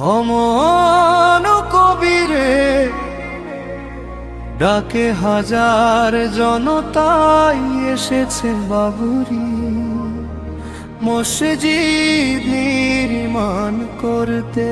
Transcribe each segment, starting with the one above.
অমন কবিরে ডাকে হাজার জনতাই এসেছে বাবুরি মসজিদ নির্মাণ করতে।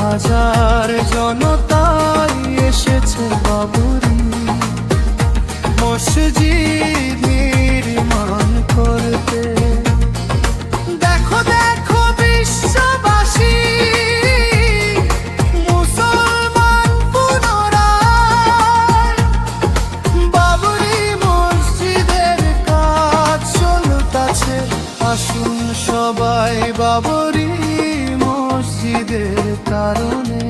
হাজার জনতাই এসেছে বাবুরি মসজিদ নির্মাণ করতে। দেখো দেখো বিশ্ববাসী মুসলমান পুনরায় বাবুরি মসজিদের কাজ চলতেছে। আসুন সবাই বাবুরি মসজিদের কারণে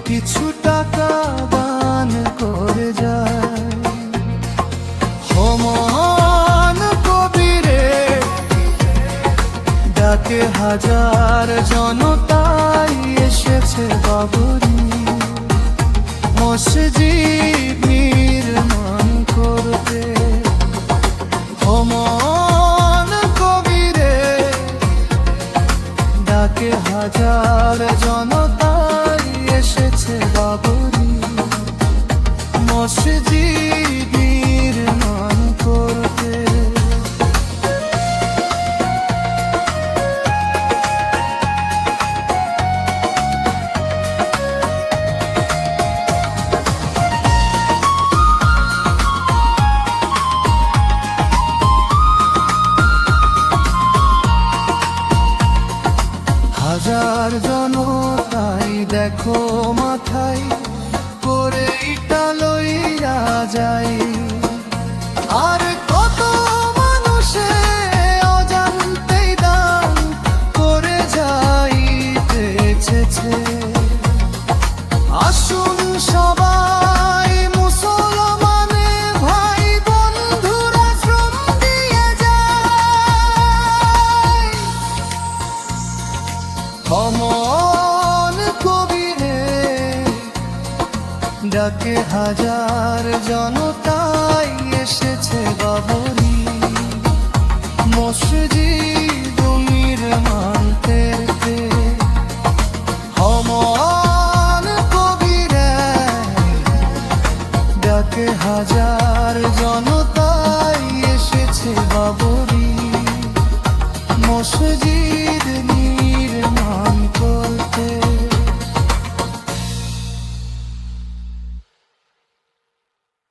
কিছু টাকা দান করে যায়। মহান কবিরে ডাকে হাজার জনতাই এসেছে বাবুরি মসজিদ নির্মাণ করতে। হাজার জনতাই এসেছে বাবুরি মসজিদ নির্মাণ করতে। হাজার জনতাই দেখো মাথায় করে ইটা লইয়া যায়। আর কত মানুষে অজান্তেই দান করে যাইতেছে। আসুন সবাই মুসলমানে ভাই বন্ধুরা শ্রম দিয়ে যায়। অমন কবিরে ডাকে হাজার জনতাই এসেছে বাবুরি মসজিদ নির্মাণ করতে। অমন কবিরে ডাকে হাজার জনতা